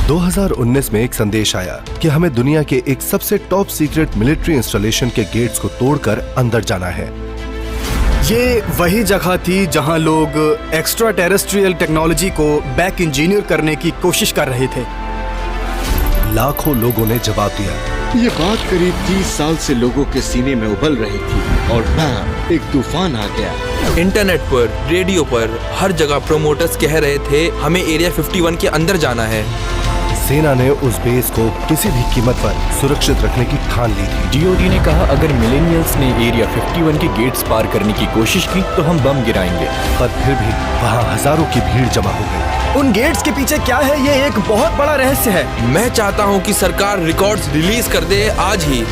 2019 में एक संदेश आया कि हमें दुनिया के एक सबसे टॉप सीक्रेट मिलिट्री इंस्टॉलेशन के गेट्स को तोड़कर अंदर जाना है। ये वही जगह थी जहां लोग एक्स्ट्रा टेरेस्ट्रियल टेक्नोलॉजी को बैक इंजीनियर करने की कोशिश कर रहे थे। लाखों लोगों ने जवाब दिया। ये बात करीब 30 साल से लोगों के सीने में उबल रही थी और बैम एक तूफान आ गया। इंटरनेट पर, रेडियो पर, हर जगह प्रोमोटर्स कह रहे थे हमें एरिया 51 के अंदर जाना है। सेना ने उस बेस को किसी भी कीमत पर सुरक्षित रखने की ठान ली थी। डीओडी ने कहा अगर मिलेनियल्स ने एरिया 51 के गेट्स पार करने की कोशिश की तो हम बम गिराएंगे। पर फिर भी वहाँ हजारों की भीड़ जमा हो गई। उन गेट्स के पीछे क्या है, ये एक बहुत बड़ा रहस्य है। मैं चाहता हूँ कि सरकार रिकॉर्ड्स रिलीज कर दे आज ही।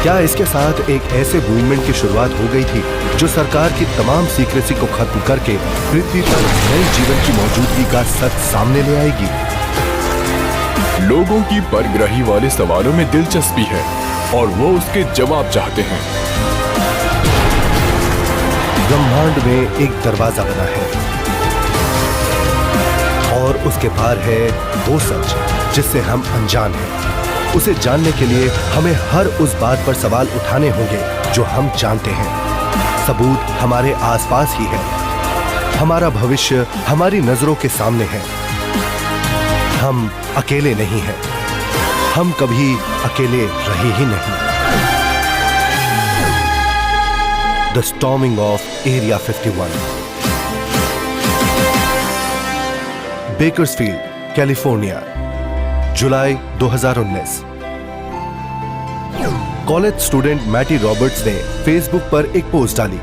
क्या इसके साथ एक ऐसे मूवमेंट की शुरुआत हो गई थी जो सरकार की तमाम सीक्रेसी को खत्म करके पृथ्वी पर नए जीवन की मौजूदगी का सच सामने ले आएगी? लोगों की परग्रही वाले सवालों में दिलचस्पी है और वो उसके जवाब चाहते हैं। ब्रह्मांड में एक दरवाजा बना है और उसके पार है वो सच जिससे हम अनजान हैं। उसे जानने के लिए हमें हर उस बात पर सवाल उठाने होंगे जो हम जानते हैं। सबूत हमारे आसपास ही है। हमारा भविष्य हमारी नजरों के सामने है। हम अकेले नहीं हैं। हम कभी अकेले रहे ही नहीं। The storming of area 51। Bakersfield, California, July 2019। College student Matty Roberts ने फेसबुक पर एक पोस्ट डाली।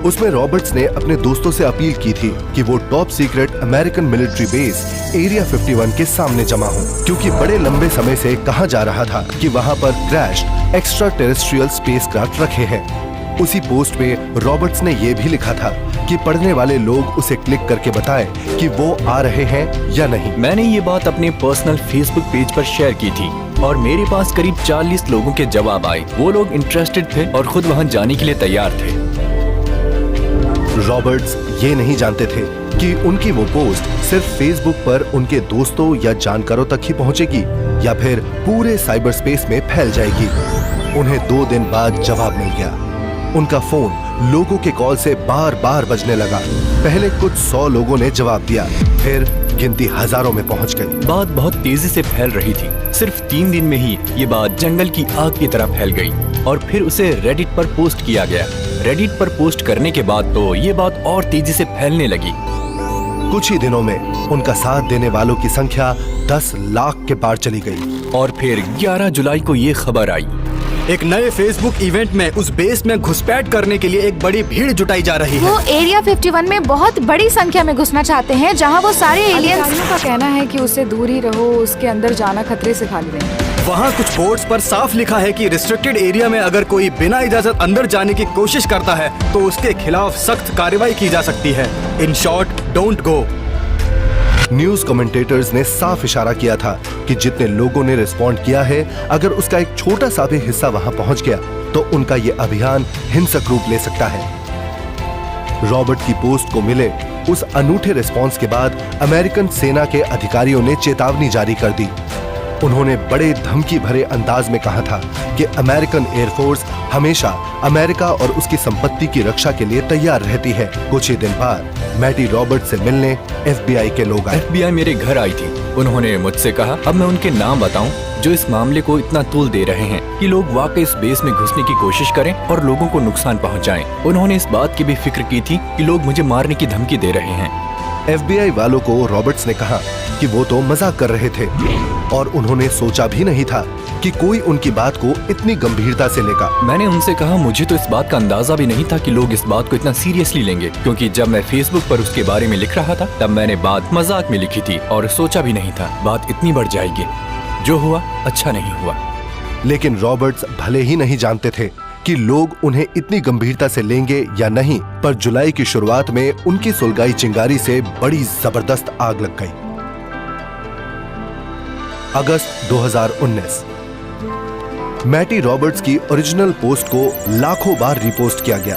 उसमें रॉबर्ट्स ने अपने दोस्तों से अपील की थी कि वो top secret American military base area 51 के सामने जमा हो, क्योंकि बड़े लंबे समय से कहा जा रहा था कि वहां पर क्रैश्ड एक्स्ट्रा टेरेस्ट्रियल स्पेसक्राफ्ट रखे हैं। उसी पोस्ट पे रॉबर्ट्स ने ये भी लिखा था कि पढ़ने वाले लोग उसे क्लिक करके बताएं कि वो आ रहे हैं या नहीं। मैंने ये बात अपने पर्सनल फेसबुक पेज पर शेयर की थी और मेरे पास करीब 40 लोगों के जवाब आए। वो लोग इंटरेस्टेड थे और खुद वहाँ जाने के लिए तैयार थे। रॉबर्ट्स ये नहीं जानते थे कि उनकी वो पोस्ट सिर्फ फेसबुक पर उनके दोस्तों या जानकारों तक ही पहुंचेगी या फिर पूरे साइबर स्पेस में फैल जाएगी। उन्हें 2 दिन बाद जवाब मिल गया। उनका फोन लोगों के कॉल से बार बार बजने लगा। पहले कुछ 100 लोगों ने जवाब दिया, फिर गिनती हजारों में पहुंच गई। बात बहुत तेजी से फैल रही थी। सिर्फ 3 दिन में ही ये बात जंगल की आग की तरह फैल गई और फिर उसे रेडिट पर पोस्ट किया गया। रेडिट पर पोस्ट करने के बाद तो ये बात और तेजी से फैलने लगी। कुछ ही दिनों में उनका साथ देने वालों की संख्या 10 लाख के पार चली गई। और फिर 11 जुलाई को ये खबर आई। एक नए फेसबुक इवेंट में उस बेस में घुसपैठ करने के लिए एक बड़ी भीड़ जुटाई जा रही है। वो एरिया 51 में बहुत बड़ी संख्या में घुसना चाहते हैं, जहां वो सारे एलियंस का कहना है कि उससे दूर ही रहो, उसके अंदर जाना खतरे से खाली है। वहाँ कुछ बोर्ड्स पर साफ लिखा है कि रिस्ट्रिक्टेड एरिया में अगर कोई बिना इजाजत अंदर जाने की कोशिश करता है तो उसके खिलाफ सख्त कार्रवाई की जा सकती है। In short, don't go. News commentators ने साफ इशारा किया था कि जितने लोगों ने रिस्पॉन्ड किया है, अगर उसका एक छोटा सा भी हिस्सा वहां पहुंच गया तो उनका ये अभियान हिंसक रूप ले सकता है। रॉबर्ट की पोस्ट को मिले उस अनूठे रिस्पॉन्स के बाद अमेरिकन सेना के अधिकारियों ने चेतावनी जारी कर दी। उन्होंने बड़े धमकी भरे अंदाज में कहा था कि अमेरिकन एयरफोर्स हमेशा अमेरिका और उसकी संपत्ति की रक्षा के लिए तैयार रहती है। कुछ ही दिन बाद मैटी रॉबर्ट से मिलने FBI के लोग आए। FBI मेरे घर आई थी। उन्होंने मुझसे कहा अब मैं उनके नाम बताऊं जो इस मामले को इतना तूल दे रहे हैं कि लोग वाकई इस बेस में घुसने की कोशिश करें और लोगों को नुकसान पहुंचाएं। उन्होंने इस बात की भी फिक्र की थी कि लोग मुझे मारने की धमकी दे रहे हैं। FBI वालों को रॉबर्ट्स ने कहा कि वो तो मजाक कर रहे थे और उन्होंने सोचा भी नहीं था कि कोई उनकी बात को इतनी गंभीरता से लेगा। मैंने उनसे कहा मुझे तो इस बात का अंदाजा भी नहीं था कि लोग इस बात को इतना सीरियसली लेंगे, क्योंकि जब मैं फेसबुक पर उसके बारे में लिख रहा था तब मैंने बात मजाक में लिखी थी और सोचा भी नहीं था बात इतनी बढ़ जाएगी। जो हुआ अच्छा नहीं हुआ। लेकिन रॉबर्ट्स भले ही नहीं जानते थे कि लोग उन्हें इतनी गंभीरता से लेंगे या नहीं, पर जुलाई की शुरुआत में उनकी सुलगाई चिंगारी से बड़ी जबरदस्त आग लग गई। अगस्त 2019। मैटी रॉबर्ट्स की ओरिजिनल पोस्ट को लाखों बार रिपोस्ट किया गया।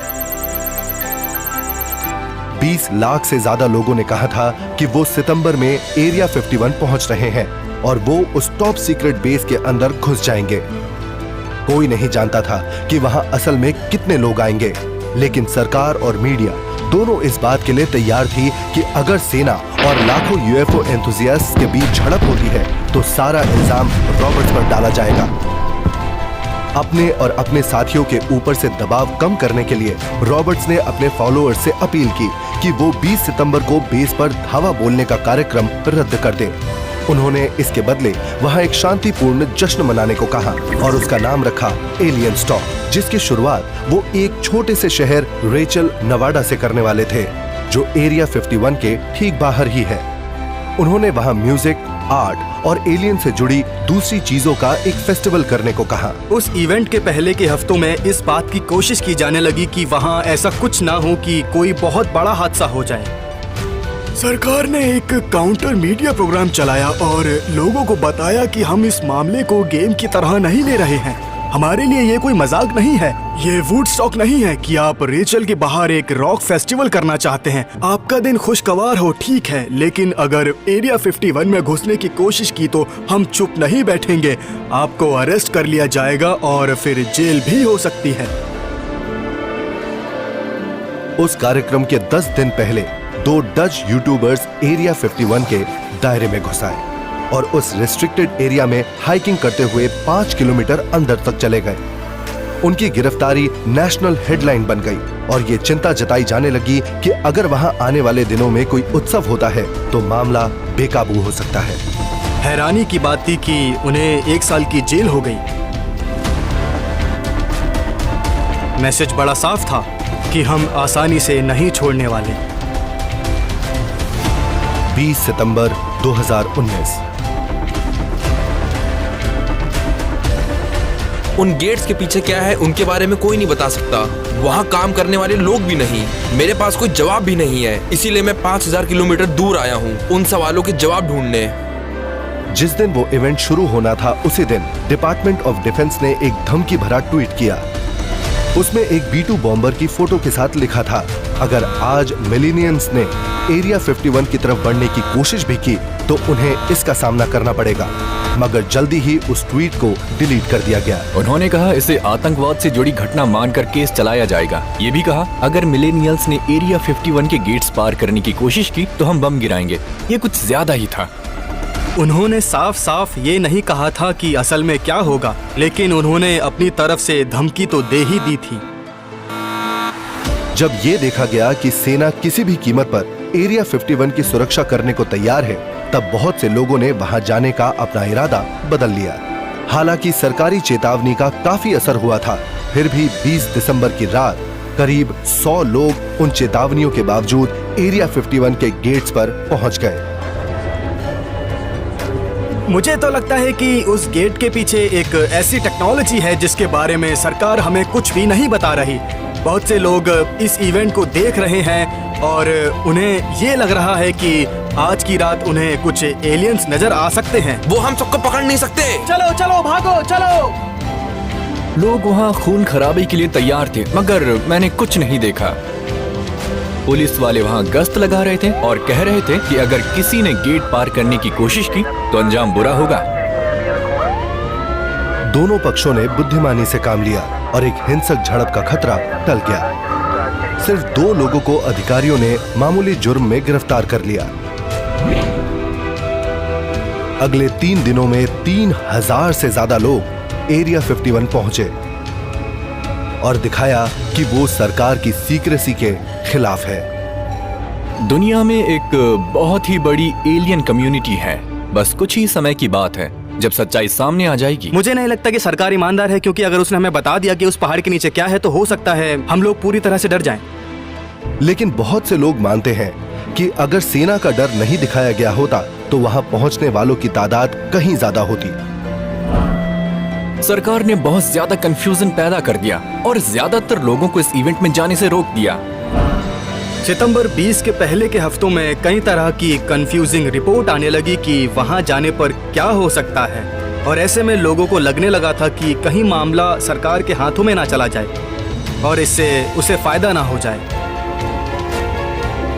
20 लाख से ज्यादा लोगों ने कहा था कि वो सितंबर में एरिया 51 पहुंच रहे हैं और वो उस टॉप सीक्रेट बेस के अंदर घुस जाएंगे। कोई नहीं जानता था कि वहां असल में कितने लोग आएंगे, लेकिन सरकार और मीडिया दोनों इस बात के लिए तैयार थी कि अगर सेना और लाखों यूएफओ एंथुसियास्ट्स के बीच झड़प होती है तो सारा इल्जाम रॉबर्ट्स पर डाला जाएगा। अपने और अपने साथियों के ऊपर से दबाव कम करने के लिए रॉबर्ट्स ने अपने फॉलोअर्स से अपील की कि वो 20 सितंबर को बेस पर धावा बोलने का कार्यक्रम रद्द कर दें। उन्होंने इसके बदले वहां एक शांतिपूर्ण जश्न मनाने को कहा और उसका नाम रखा एलियन स्टॉक, जिसकी शुरुआत वो एक छोटे से शहर रेचल, नवाडा से करने वाले थे, जो एरिया 51 के ठीक बाहर ही है। उन्होंने वहां म्यूजिक, आर्ट और एलियन से जुड़ी दूसरी चीजों का एक फेस्टिवल करने को कहा। उस इवेंट के पहले के हफ्तों में इस बात की कोशिश की जाने लगी कि वहाँ ऐसा कुछ ना हो कि कोई बहुत बड़ा हादसा हो जाए। सरकार ने एक काउंटर मीडिया प्रोग्राम चलाया और लोगों को बताया कि हम इस मामले को गेम की तरह नहीं ले रहे हैं। हमारे लिए ये कोई मजाक नहीं है, ये वुडस्टॉक नहीं है कि आप रेचल के बाहर एक रॉक फेस्टिवल करना चाहते हैं। आपका दिन खुशगवार हो, ठीक है, लेकिन अगर एरिया 51 में घुसने की कोशिश की तो हम चुप नहीं बैठेंगे। आपको अरेस्ट कर लिया जाएगा और फिर जेल भी हो सकती है। उस कार्यक्रम के 10 दिन पहले 2 डच यूट्यूबर्स एरिया 51 के दायरे में घुस आए और उस रिस्ट्रिक्टेड एरिया में हाइकिंग करते हुए 5 किलोमीटर अंदर तक चले गए। उनकी गिरफ्तारी नेशनल हेडलाइन बन गई और ये चिंता जताई जाने लगी कि अगर वहां आने वाले दिनों में कोई उत्सव होता है तो मामला बेकाबू हो सकता है। हैरानी की बात थी कि उन्हें 1 साल की जेल हो गई। मैसेज बड़ा साफ था कि हम आसानी से नहीं छोड़ने वाले। 20 सितंबर 2019। उन गेट्स के पीछे क्या है उनके बारे में कोई नहीं बता सकता। वहाँ काम करने वाले लोग भी नहीं। मेरे पास कोई जवाब भी नहीं है, इसीलिए मैं 5000 किलोमीटर दूर आया हूँ उन सवालों के जवाब ढूंढने। जिस दिन वो इवेंट शुरू होना था उसी दिन डिपार्टमेंट ऑफ डिफेंस ने एक धमकी भरा ट्वीट किया। उसमें एक B2 बॉम्बर की फोटो के साथ लिखा था, अगर आज मिलेनियंस ने एरिया 51 की तरफ बढ़ने की कोशिश भी की तो उन्हें इसका सामना करना पड़ेगा। मगर जल्दी ही उस ट्वीट को डिलीट कर दिया गया। उन्होंने कहा इसे आतंकवाद से जुड़ी घटना मानकर केस चलाया जाएगा। ये भी कहा अगर मिलेनियल्स ने एरिया 51 के गेट्स पार करने की कोशिश की तो हम बम गिराएंगे। ये कुछ ज्यादा ही था। उन्होंने साफ साफ ये नहीं कहा था कि असल में क्या होगा, लेकिन उन्होंने अपनी तरफ से धमकी तो दे ही दी थी। जब ये देखा गया कि सेना किसी भी कीमत पर एरिया 51 की सुरक्षा करने को तैयार है, तब बहुत से लोगों ने वहां जाने का अपना इरादा बदल लिया। हालांकि सरकारी चेतावनी का काफी असर हुआ था, फिर भी 20 दिसंबर की रात करीब 100 लोग उन चेतावनियों के बावजूद एरिया 51 के गेट्स पर पहुंच गए। मुझे तो लगता है कि उस गेट के पीछे एक ऐसी टेक्नोलॉजी है जिसके बारे में सरकार हमें कुछ भी नहीं बता रही। बहुत से लोग इस इवेंट को देख रहे हैं और उन्हें ये लग रहा है कि आज की रात उन्हें कुछ एलियंस नजर आ सकते हैं। वो हम सबको पकड़ नहीं सकते। चलो चलो भागो चलो। लोग वहाँ खून खराबे के लिए तैयार थे, मगर मैंने कुछ नहीं देखा। पुलिस वाले वहाँ गश्त लगा रहे थे और कह रहे थे कि अगर किसी ने गेट पार करने की कोशिश की तो अंजाम बुरा होगा। दोनों पक्षों ने बुद्धिमानी से काम लिया और एक हिंसक झड़प का खतरा टल गया। सिर्फ 2 लोगों को अधिकारियों ने मामूली जुर्म में गिरफ्तार कर लिया। अगले 3 दिनों में 3000 से ज्यादा लोग एरिया 51 पहुंचे और दिखाया कि वो सरकार की सीक्रेसी के खिलाफ है। दुनिया में एक बहुत ही बड़ी एलियन कम्युनिटी है। बस कुछ ही समय की बात है जब सच्चाई सामने आ जाएगी। मुझे नहीं लगता कि सरकार ईमानदार है, क्योंकि अगर उसने हमें बता दिया कि उस पहाड़ के नीचे क्या है तो हो सकता है हम लोग पूरी तरह से डर जाएं। लेकिन बहुत से लोग मानते हैं कि अगर सेना का डर नहीं दिखाया गया होता तो वहां पहुंचने वालों की तादाद कहीं ज्यादा होती। सरकार ने बहुत ज्यादा कंफ्यूजन पैदा कर दिया और ज्यादातर लोगों को इस इवेंट में जाने से रोक दिया। सितंबर 20 के पहले के हफ्तों में कई तरह की कंफ्यूजिंग रिपोर्ट आने लगी कि वहां जाने पर क्या हो सकता है, और ऐसे में लोगों को लगने लगा था कि कहीं मामला सरकार के हाथों में ना चला जाए और इससे उसे फायदा ना हो जाए।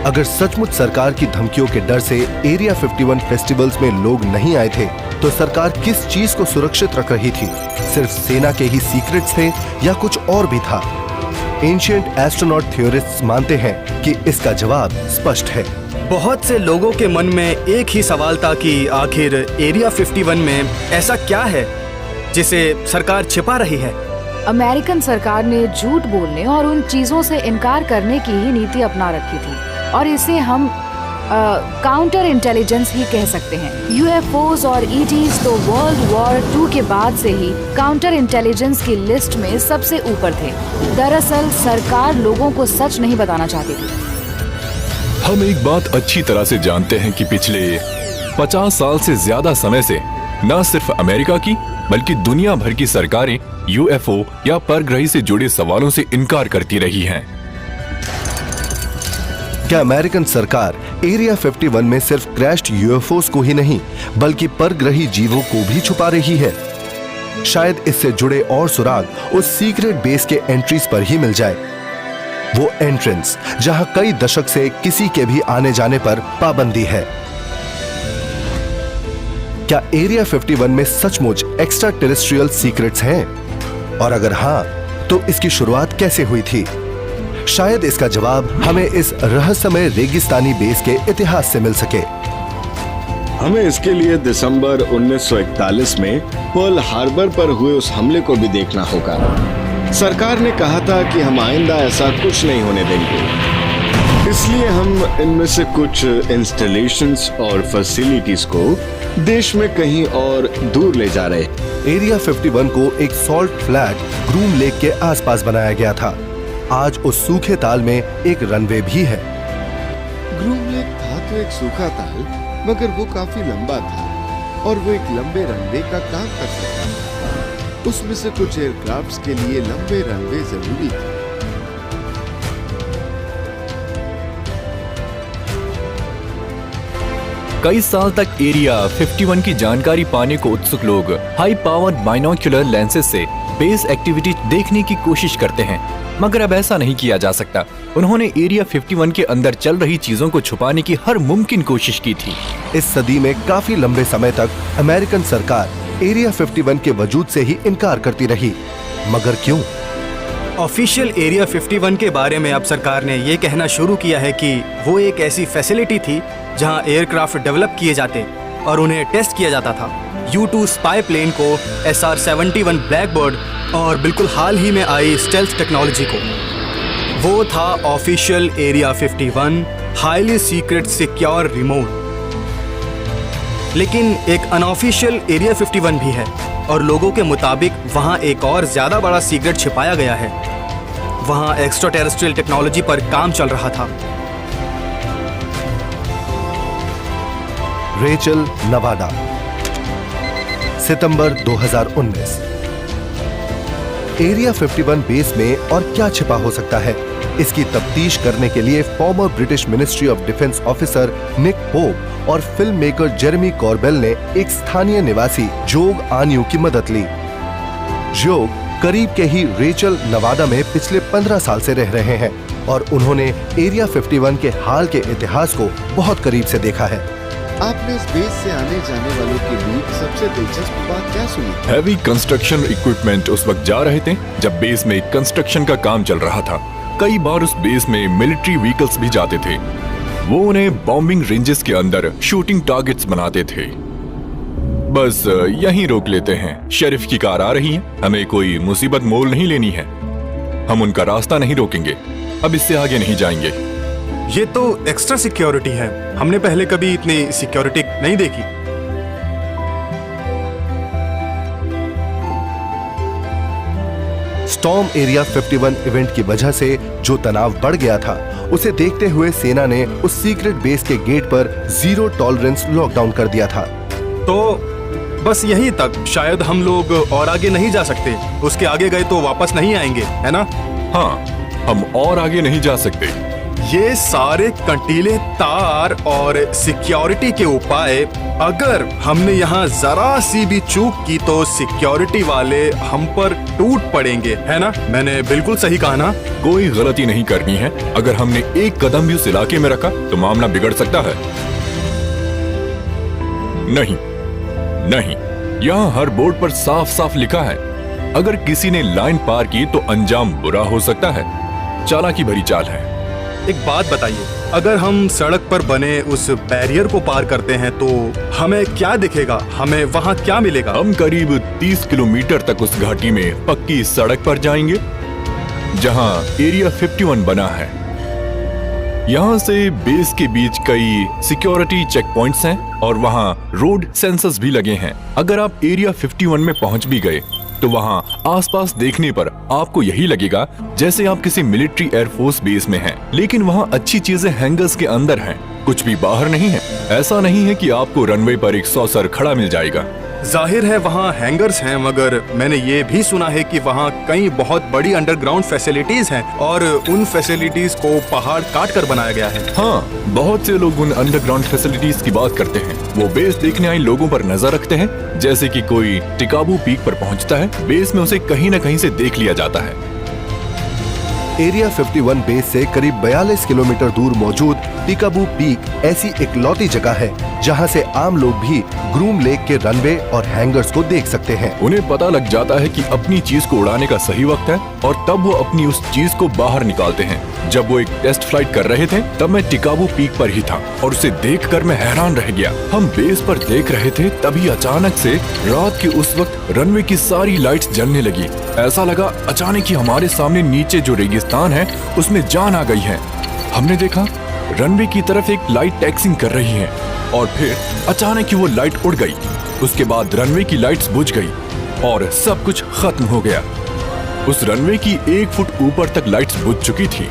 अगर सचमुच सरकार की धमकियों के डर से एरिया 51 फेस्टिवल्स में लोग नहीं आए थे, तो सरकार किस चीज को सुरक्षित रख रही थी? सिर्फ सेना के ही सीक्रेट्स थे या कुछ और भी था? एंशिएंट एस्ट्रोनॉट थ्योरिस्ट्स मानते हैं कि इसका जवाब स्पष्ट है। बहुत से लोगों के मन में एक ही सवाल था कि आखिर एरिया 51 में ऐसा क्या है जिसे सरकार छिपा रही है। अमेरिकन सरकार ने झूठ बोलने और उन चीजों से इनकार करने की ही नीति अपना रखी थी, और इसे हम काउंटर इंटेलिजेंस ही कह सकते हैं। यूएफओज और ईटीज तो वर्ल्ड वॉर 2 के बाद से ही काउंटर इंटेलिजेंस की लिस्ट में सबसे ऊपर थे। दरअसल सरकार लोगों को सच नहीं बताना चाहती थी। हम एक बात अच्छी तरह से जानते हैं कि पिछले 50 साल से ज्यादा समय से न सिर्फ अमेरिका की बल्कि दुनिया भर की सरकारें यूएफओ या परग्रही से जुड़े सवालों से इनकार करती रही हैं। क्या अमेरिकन सरकार एरिया 51 में सिर्फ क्रैश्ड यूएफओस को ही नहीं बल्कि परग्रही जीवों को भी छुपा रही है? शायद इससे जुड़े और सुराग उस सीक्रेट बेस के एंट्रीज पर ही मिल जाए। वो एंट्रेंस जहां कई दशक से किसी के भी आने जाने पर पाबंदी है। क्या एरिया 51 में सचमुच एक्स्ट्रा टेरेस्ट्रियल सीक्रेट्स हैं? और अगर हां, तो इसकी शुरुआत कैसे हुई थी? शायद इसका जवाब हमें इस रहस्यमय रेगिस्तानी बेस के इतिहास से मिल सके। हमें इसके लिए दिसंबर 1941 में पर्ल हार्बर पर हुए उस हमले को भी देखना होगा। सरकार ने कहा था कि हम आइंदा ऐसा कुछ नहीं होने देंगे, इसलिए हम इनमें से कुछ इंस्टॉलेशंस और फैसिलिटीज को देश में कहीं और दूर ले जा रहे। एरिया 51 को एक सॉल्ट फ्लैट ग्रूम लेक के आसपास बनाया गया था। आज उस सूखे ताल में एक रनवे भी है। ग्रूम लेक था तो एक सूखा ताल, मगर वो काफी लंबा था और वो एक लंबे रनवे का काम कर सकता था। उसमें से कुछ एयरक्राफ्ट्स के लिए लंबे रनवे जरूरी थे। कई साल तक एरिया 51 की जानकारी पाने को उत्सुक लोग हाई पावर बाइनोक्यूलर लेंसेज से बेस एक्टिविटी देखने की कोशिश करते हैं, मगर अब ऐसा नहीं किया जा सकता। उन्होंने एरिया 51 के अंदर चल रही चीजों को छुपाने की हर मुमकिन कोशिश की थी। इस सदी में काफी लंबे समय तक अमेरिकन सरकार एरिया 51 के वजूद से ही इनकार करती रही, मगर क्यों? ऑफिशियल एरिया 51 के बारे में अब सरकार ने ये कहना शुरू किया है कि वो एक ऐसी फैसिलिटी थी जहां एयरक्राफ्ट डेवलप किए जाते और उन्हें टेस्ट किया जाता था। U-2 स्पाई प्लेन को, SR-71 ब्लैकबर्ड और बिल्कुल हाल ही में आई स्टेल्थ टेक्नोलॉजी को। वो था official area 51, highly secret secure remote. लेकिन एक अनऑफिशियल एरिया 51 भी है और लोगों के मुताबिक वहां एक और ज्यादा बड़ा सीक्रेट छिपाया गया है। वहां एक्स्ट्रा टेरेस्ट्रियल टेक्नोलॉजी पर काम चल रहा था। रेचल, नवादा, सितंबर 2019। एरिया 51 बेस में और क्या छिपा हो सकता है? इसकी तफ्तीश करने के लिए former British ministry of defence officer Nick Hope और फिल्म मेकर जेरेमी कॉर्बेल ने एक स्थानीय निवासी जोग आन्यू की मदद ली। जोग करीब के ही रेचल, नवादा में पिछले 15 साल से रह रहे हैं और उन्होंने एरिया 51 के हाल के इतिहास को बहुत करीब से देखा है। आपने इस बेस से आने जाने वालों के बीच सबसे दिलचस्प बात क्या सुनी? हैवी कंस्ट्रक्शन इक्विपमेंट उस वक्त जा रहे थे जब बेस में कंस्ट्रक्शन का काम चल रहा था। कई बार उस बेस में मिलिट्री व्हीकल्स भी जाते थे। वो उन्हें बॉम्बिंग रेंजेस के अंदर शूटिंग टारगेट्स बनाते थे। बस यहीं रोक लेते हैं, शेरिफ की कार आ रही है, हमें कोई मुसीबत मोल नहीं लेनी है, हम उनका रास्ता नहीं रोकेंगे, अब इससे आगे नहीं जाएंगे। ये तो एक्स्ट्रा सिक्योरिटी है, हमने पहले कभी इतनी सिक्योरिटी नहीं देखी। स्टॉर्म एरिया 51 इवेंट की वजह से जो तनाव बढ़ गया था, उसे देखते हुए सेना ने उस सीक्रेट बेस के गेट पर 0 टॉलरेंस लॉकडाउन कर दिया था। तो बस यहीं तक, शायद हम लोग और आगे नहीं जा सकते। उसके आगे गए तो वापस नहीं आएंगे, है ना? हाँ, हम और आगे नहीं जा सकते। ये सारे कंटीले तार और सिक्योरिटी के उपाय, अगर हमने यहाँ जरा सी भी चूक की तो सिक्योरिटी वाले हम पर टूट पड़ेंगे, है ना? मैंने बिल्कुल सही कहा ना? कोई गलती नहीं करनी है। अगर हमने एक कदम भी उस इलाके में रखा तो मामला बिगड़ सकता है। नहीं, नहीं, यहाँ हर बोर्ड पर साफ साफ लिखा है, अगर किसी ने लाइन पार की तो अंजाम बुरा हो सकता है। चालाकी भरी चाल है। एक बात बताइए, अगर हम सड़क पर बने उस बैरियर को पार करते हैं तो हमें क्या दिखेगा? हमें वहाँ क्या मिलेगा? हम करीब 30 किलोमीटर तक उस घाटी में पक्की सड़क पर जाएंगे जहाँ एरिया 51 बना है। यहाँ से बेस के बीच कई सिक्योरिटी चेक पॉइंट्स हैं और वहाँ रोड सेंसर्स भी लगे हैं। अगर आप एरिया 51 में पहुँच भी गए तो वहाँ आसपास देखने पर आपको यही लगेगा जैसे आप किसी मिलिट्री एयरफोर्स बेस में हैं। लेकिन वहाँ अच्छी चीजें हैंगर्स के अंदर हैं, कुछ भी बाहर नहीं है। ऐसा नहीं है कि आपको रनवे पर एक सॉसर खड़ा मिल जाएगा। जाहिर है वहाँ हैंगर्स हैं, मगर मैंने ये भी सुना है कि वहाँ कई बहुत बड़ी अंडरग्राउंड फैसिलिटीज हैं और उन फैसिलिटीज को पहाड़ काट कर बनाया गया है। हाँ, बहुत से लोग उन अंडरग्राउंड फैसिलिटीज की बात करते हैं। वो बेस देखने आए लोगों पर नजर रखते हैं। जैसे कि कोई टिकाबू पीक पर पहुंचता है, बेस में उसे कहीं न कहीं से देख लिया जाता है। एरिया 51 बेस से करीब 42 किलोमीटर दूर मौजूद टिकाबू पीक ऐसी इकलौती जगह है जहां से आम लोग भी ग्रूम लेक के रनवे और हैंगर्स को देख सकते हैं। उन्हें पता लग जाता है कि अपनी चीज को उड़ाने का सही वक्त है और तब वो अपनी उस चीज को बाहर निकालते हैं। जब वो एक टेस्ट फ्लाइट कर रहे थे तब मैं टिकाबू पीक पर ही था और उसे देखकर मैं हैरान रह गया। हम बेस पर देख रहे थे, तभी अचानक से रात के उस वक्त रनवे की सारी लाइट्स जलने लगी। ऐसा लगा अचानक ही हमारे सामने नीचे जो रेगिस्तान है उसमें जान आ गई है। हमने देखा रनवे की तरफ एक लाइट टैक्सिंग कर रही है और फिर अचानक ही वो लाइट उड़ गई। उसके बाद रनवे की लाइट्स बुझ गई और सब कुछ खत्म हो गया। उस रनवे की 1 फुट ऊपर तक लाइट्स बुझ चुकी थी।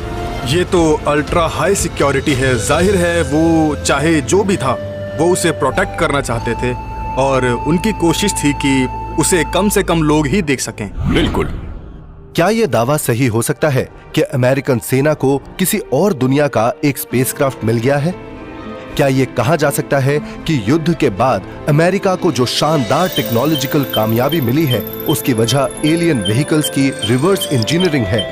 ये तो अल्ट्रा हाई सिक्योरिटी है। जाहिर है वो चाहे जो भी था वो उसे प्रोटेक्ट करना चाहते थे और उनकी कोशिश थी कि उसे कम से कम लोग ही देख सकें। बिल्कुल। क्या ये दावा सही हो सकता है कि अमेरिकन सेना को किसी और दुनिया का एक स्पेसक्राफ्ट मिल गया है? क्या ये कहा जा सकता है कि युद्ध के बाद अमेरिका को जो शानदार टेक्नोलॉजिकल कामयाबी मिली है उसकी वजह एलियन व्हीकल्स की रिवर्स इंजीनियरिंग है?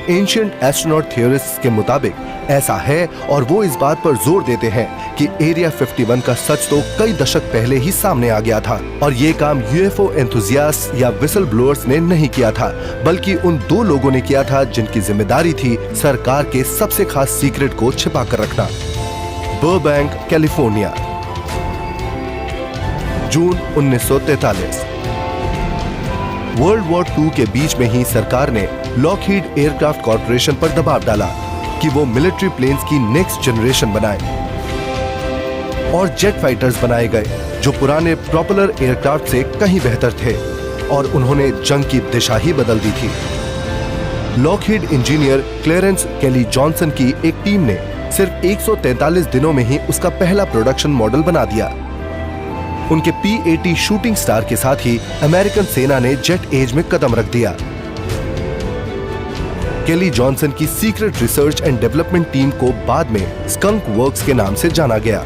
एंशिएंट एस्ट्रोनॉट थियरिस्ट्स के मुताबिक ऐसा है और वो इस बात पर जोर देते हैं कि एरिया 51 का सच तो कई दशक पहले ही सामने आ गया था और ये काम यूएफओ एंथुसियास्ट या विसल ब्लोअर्स ने नहीं किया था, बल्कि उन 2 लोगों ने किया था जिनकी जिम्मेदारी थी सरकार के सबसे खास सीक्रेट को छिपा कर रखना। बर्बैंक, कैलिफोर्निया, जून 1943। वर्ल्ड वॉर 2 के बीच में ही सरकार ने लॉकहीड एयरक्राफ्ट कॉर्पोरेशन पर दबाव डाला कि वो मिलिट्री प्लेन्स की नेक्स्ट जनरेशन बनाए और जेट फाइटर्स बनाए गए जो पुराने प्रोपेलर एयरक्राफ्ट से कहीं बेहतर थे और उन्होंने जंग की दिशा ही बदल दी थी। लॉकहीड इंजीनियर क्लेरेंस केली जॉनसन की एक टीम ने सिर्फ 143 दिनों में ही उसका पहला प्रोडक्शन मॉडल बना दिया। उनके P-80 शूटिंग स्टार के साथ ही अमेरिकन सेना ने जेट एज में कदम रख दिया। केली जॉनसन की secret research and development team को बाद में स्कंक वर्क्स के नाम से जाना गया।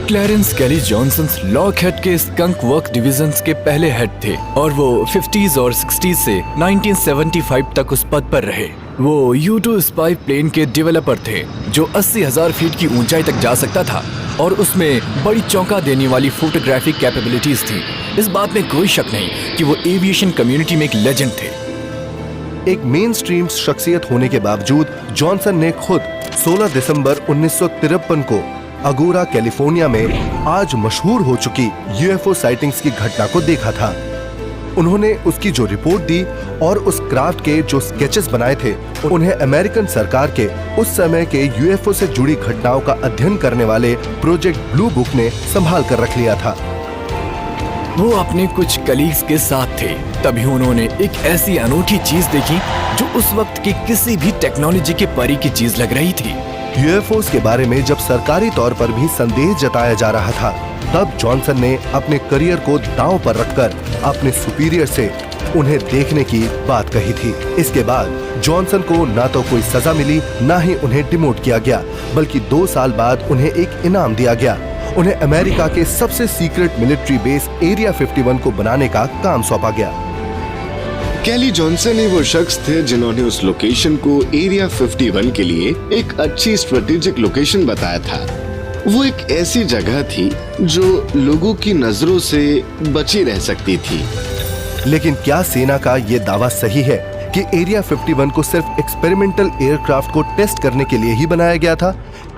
क्लैरेंस केली जॉनसन लॉकहीड के स्कंक वर्क डिविजन्स के पहले हेड थे और वो 50s और 60s से 1975 तक उस पद पर रहे। वो U-2 स्पाई प्लेन के डेवलपर थे जो 80,000 फीट की ऊंचाई तक जा सकता था और उसमें बड़ी चौंका देने वाली फोटोग्राफिक कैपेबिलिटीज थी। इस बात में कोई शक नहीं कि वो एविएशन कम्युनिटी में एक लेजेंड थे। एक मेन स्ट्रीम शख्सियत होने के बावजूद जॉनसन ने खुद 16 दिसंबर 1953 को अगोरा, कैलिफोर्निया में आज मशहूर हो चुकी यूएफओ साइटिंग्स की घटना को देखा था। उन्होंने उसकी जो रिपोर्ट दी और उस क्राफ्ट के जो स्केचेस बनाए थे उन्हें अमेरिकन सरकार के उस समय के यूएफओ से जुड़ी घटनाओं का अध्ययन करने वाले प्रोजेक्ट ब्लू बुक ने संभाल कर रख लिया था। वो अपने कुछ कलीग्स के साथ थे, तभी उन्होंने एक ऐसी अनूठी चीज देखी जो उस वक्त की किसी भी टेक्नोलॉजी के परी की चीज लग रही थी। यूएफओस के बारे में जब सरकारी तौर पर भी संदेह जताया जा रहा था, तब जॉनसन ने अपने करियर को दांव पर रखकर अपने सुपीरियर से उन्हें देखने की बात कही थी। इसके बाद जॉनसन को ना तो कोई सजा मिली, ना ही उन्हें डिमोट किया गया, बल्कि 2 साल बाद उन्हें एक इनाम दिया गया। उन्हें अमेरिका के सबसे सीक्रेट मिलिट्री बेस एरिया 51 को बनाने का काम सौंपा गया। कैली जॉनसन ही वो शख्स थे जिन्होंने उस लोकेशन को एरिया 51 के लिए एक अच्छी स्ट्रेटेजिक लोकेशन बताया था। वो एक ऐसी जगह थी जो लोगों की नजरों से बची रह सकती थी। लेकिन क्या सेना का ये दावा सही है कि एरिया 51 को सिर्फ एक्सपेरिमेंटल एयरक्राफ्ट को टेस्ट करने के लिए ही बनाया गया था,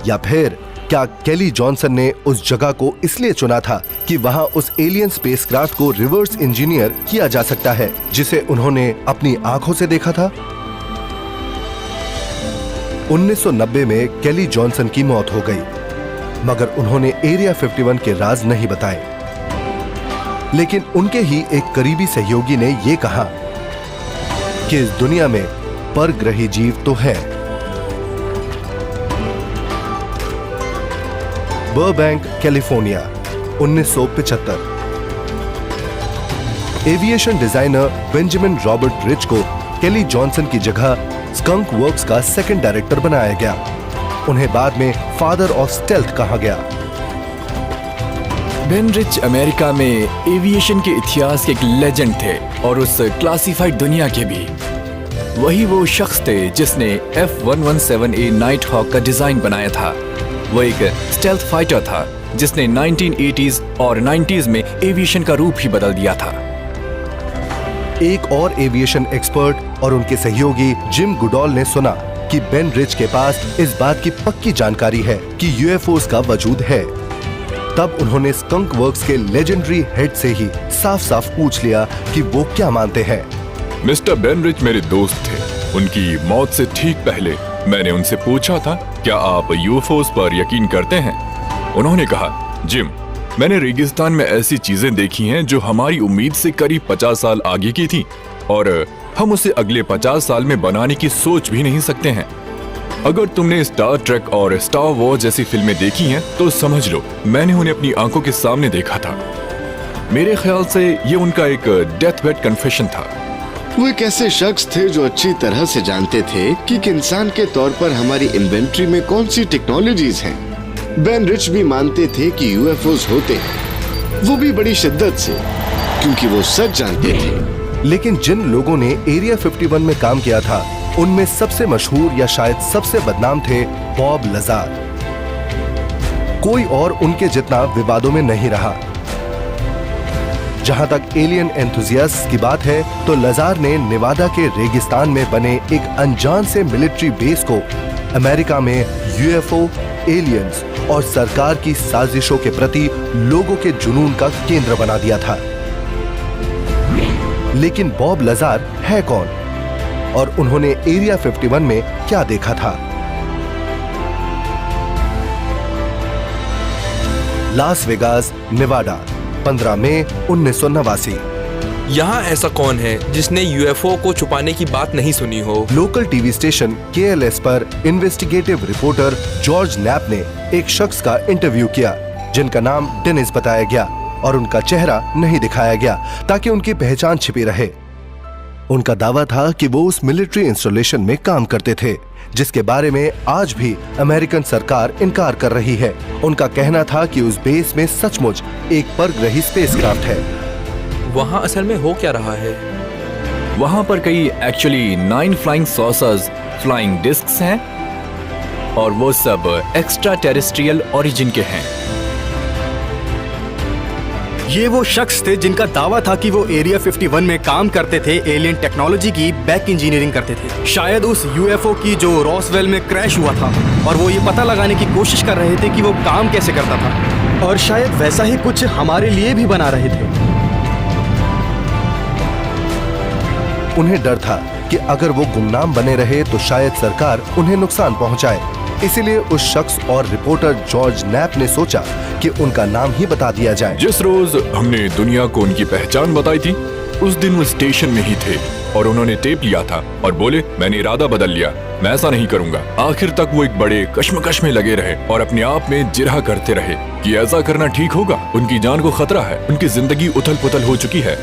या फिर क्या कैली जॉनसन ने उस जगह को इसलिए चुना था कि वहां उस एलियन स्पेसक्राफ्ट को रिवर्स इंजीनियर किया जा सकता है, जिसे उन्होंने अपनी आंखों से देखा था? 1990 में कैली जॉनसन की मौत हो गई, मगर उन्होंने एरिया 51 के राज नहीं बताए। लेकिन उनके ही एक करीबी सहयोगी ने यह कहा कि इस दुनिया में परग्रही जीव तो है। Burbank, California, 1975। Aviation designer Benjamin Robert rich को कैली जॉनसन की जगह स्कंक वर्क्स का सेकंड डायरेक्टर बनाया गया। उन्हें बाद में फादर ऑफ स्टेल्थ कहा गया। बेन रिच अमेरिका में एविएशन के इतिहास के एक लेजेंड थे और उस क्लासिफाइड दुनिया के भी। वही वो शख्स थे जिसने F-117A नाइट हॉक का डिजाइन बनाया था। वो एक स्टेल्थ फाइटर था जिसने 1980s और 90s में एविएशन का रूप ही बदल दिया था। एक और एविएशन एक्सपर्ट और उनके सहयोगी जिम गुडॉल ने सुना कि बेन रिच के पास इस बात की पक्की जानकारी है कि यूएफओस का वजूद है। तब उन्होंने स्कंक वर्क्स के लेजेंडरी हेड से ही साफ साफ पूछ लिया कि वो क्या मानते हैं। मिस्टर बेन रिच मेरे दोस्त थे। उनकी मौत से ठीक पहले मैंने उनसे पूछा था, क्या आप यूएफओस पर यकीन करते हैं? उन्होंने कहा, जिम, मैंने रेगिस्तान में ऐसी चीजें देखी हैं जो हमारी उम्मीद से करीब 50 साल आगे की थी और हम उसे अगले 50 साल में बनाने की सोच भी नहीं सकते हैं। अगर तुमने स्टार ट्रेक और स्टार वॉर जैसी फिल्में देखी हैं तो समझ लो मैंने उन्हें अपनी आंखों के सामने देखा था। मेरे ख्याल से ये उनका एक डेथ बेड कन्फेशन था। वो एक ऐसे शख्स थे जो अच्छी तरह से जानते थे कि एक इंसान के तौर पर हमारी इन्वेंट्री में कौन सी टेक्नोलॉजीज हैं। बेन रिच भी मानते थे कि यूएफओस होते हैं, वो भी बड़ी शिद्दत से, क्योंकि वो सच जानते थे। लेकिन जिन लोगों ने एरिया 51 में काम किया था उनमें सबसे मशहूर या शायद सबसे बदनाम थे बॉब लजार। कोई और उनके जितना विवादों में नहीं रहा। जहां तक एलियन एंथुजियास्ट की बात है तो लजार ने नेवादा के रेगिस्तान में बने एक अनजान से मिलिट्री बेस को अमेरिका में यूएफओ, एलियंस और सरकार की साजिशों के प्रति लोगों के जुनून का केंद्र बना दिया था। लेकिन बॉब लजार है कौन और उन्होंने एरिया 51 में क्या देखा था? लास वेगास, नेवादा, 15 मई 1989। यहाँ ऐसा कौन है जिसने यूएफओ को छुपाने की बात नहीं सुनी हो? लोकल टीवी स्टेशन KLS पर इन्वेस्टिगेटिव रिपोर्टर जॉर्ज नैप ने एक शख्स का इंटरव्यू किया जिनका नाम डेनिस बताया गया और उनका चेहरा नहीं दिखाया गया ताकि उनकी पहचान छिपी रहे। उनका दावा था कि वो उस मिलिट्री इंस्टॉलेशन में काम करते थे जिसके बारे में आज भी अमेरिकन सरकार इनकार कर रही है। उनका कहना था कि उस बेस में सचमुच एक परग्रही स्पेसक्राफ्ट है। वहाँ असल में हो क्या रहा है? वहाँ पर कई actually 9 flying saucers, flying discs हैं और वो सब एक्स्ट्रा टेरेस्ट्रियल ओरिजिन के हैं। ये वो शख्स थे जिनका दावा था कि वो एरिया 51 में काम करते थे, एलियन टेक्नोलॉजी की बैक इंजीनियरिंग करते थे। शायद उस यूएफओ की जो रॉसवेल में क्रैश हुआ था और वो ये पता लगाने की कोशिश कर रहे थे कि वो काम कैसे करता था और शायद वैसा ही कुछ हमारे लिए भी बना रहे थे। उन्हें डर था कि अगर वो गुमनाम बने रहे तो शायद सरकार उन्हें नुकसान पहुंचाए। इसीलिए उस शख्स और रिपोर्टर जॉर्ज नैप ने सोचा कि उनका नाम ही बता दिया जाए। जिस रोज हमने दुनिया को उनकी पहचान बताई थी उस दिन वो स्टेशन में ही थे और उन्होंने टेप लिया था और बोले, मैंने इरादा बदल लिया, मैं ऐसा नहीं करूंगा। आखिर तक वो एक बड़े कश्मकश में लगे रहे और अपने आप में जिरह करते रहे कि ऐसा करना ठीक होगा, उनकी जान को खतरा है, उनकी जिंदगी उथल पुथल हो चुकी है।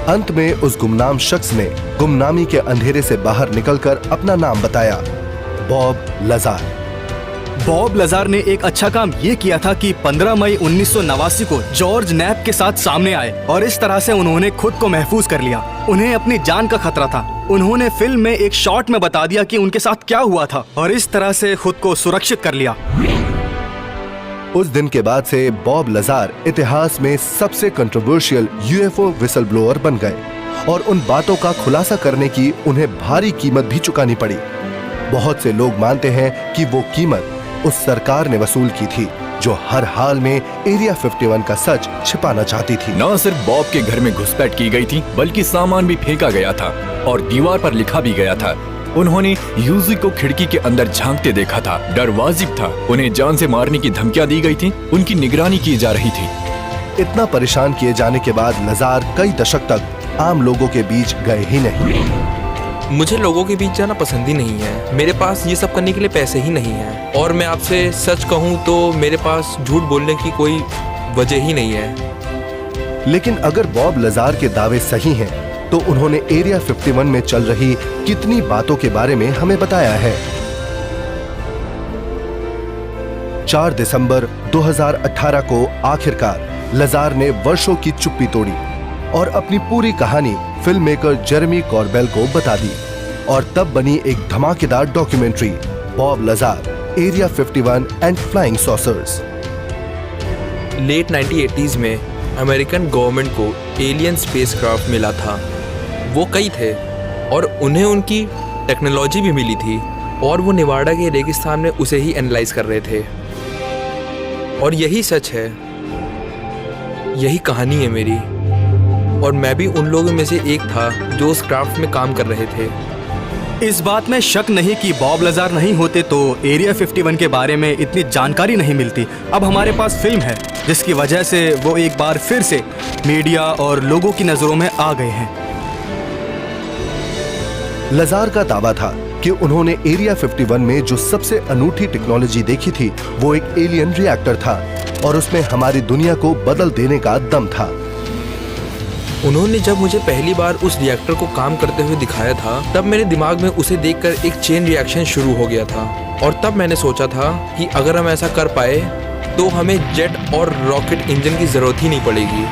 अंत में उस गुमनाम शख्स ने गुमनामी के अंधेरे से बाहर निकलकर अपना नाम बताया, बॉब लजार। बॉब लजार ने एक अच्छा काम ये किया था कि 15 मई 1989 को जॉर्ज नैप के साथ सामने आए और इस तरह से उन्होंने खुद को महफूज कर लिया। उन्हें अपनी जान का खतरा था। उन्होंने फिल्म में एक शॉट में बता दिया कि उनके साथ क्या हुआ था और इस तरह से खुद को सुरक्षित कर लिया। उस दिन के बाद से बॉब लजार इतिहास में सबसे कंट्रोवर्शियल यूएफओ विसल ब्लोअर बन गए और उन बातों का खुलासा करने की उन्हें भारी कीमत भी चुकानी पड़ी। बहुत से लोग मानते हैं कि वो कीमत उस सरकार ने वसूल की थी जो हर हाल में एरिया 51 का सच छिपाना चाहती थी। न सिर्फ बॉब के घर में घुसपैठ की गई थी, बल्कि सामान भी फेंका गया था और दीवार पर लिखा भी गया था। उन्होंने यूजी को खिड़की के अंदर झांकते देखा था। डर वाजिब था। उन्हें जान से मारने की धमकियां दी गई थी। उनकी निगरानी की जा रही थी। इतना परेशान किए जाने के बाद लजार कई दशक तक आम लोगों के बीच गए ही नहीं। मुझे लोगों के बीच जाना पसंद ही नहीं है। मेरे पास ये सब करने के लिए पैसे ही नहीं है और मैं आपसे सच कहूँ तो मेरे पास झूठ बोलने की कोई वजह ही नहीं है। लेकिन अगर बॉब लजार के दावे सही हैं, तो उन्होंने एरिया 51 में चल रही कितनी बातों के बारे में हमें बताया है। 4 दिसंबर 2018 को आखिरकार लजार ने वर्षों की चुप्पी तोड़ी और अपनी पूरी कहानी फिल्म मेकर जेरेमी कॉर्बेल को बता दी और तब बनी एक धमाकेदार documentary, Bob Lazar, area 51 and flying saucers. Late 1980s में अमेरिकन गवर्नमेंट को एलियन स्पेसक्राफ्ट मिला था। वो कई थे और उन्हें उनकी टेक्नोलॉजी भी मिली थी और वो नेवाडा के रेगिस्तान में उसे ही एनालाइज कर रहे थे। और यही सच है, यही कहानी है मेरी। और मैं भी उन लोगों में से एक था जो उस क्राफ्ट में काम कर रहे थे। इस बात में शक नहीं कि बॉब लजार नहीं होते तो एरिया 51 के बारे में इतनी जानकारी नहीं मिलती। अब हमारे पास फिल्म है जिसकी वजह से वो एक बार फिर से मीडिया और लोगों की नजरों में आ गए हैं। लजार का दावा था कि उन्होंने एरिया 51 में जो सबसे अनूठी टेक्नोलॉजी देखी थी वो एक एलियन रिएक्टर था और उसमें हमारी दुनिया को बदल देने का दम था। उन्होंने जब मुझे पहली बार उस रिएक्टर को काम करते हुए दिखाया था, तब मेरे दिमाग में उसे देखकर एक चेन रिएक्शन शुरू हो गया था। और तब मैंने सोचा था कि अगर हम ऐसा कर पाए तो हमें जेट और रॉकेट इंजन की जरूरत ही नहीं पड़ेगी।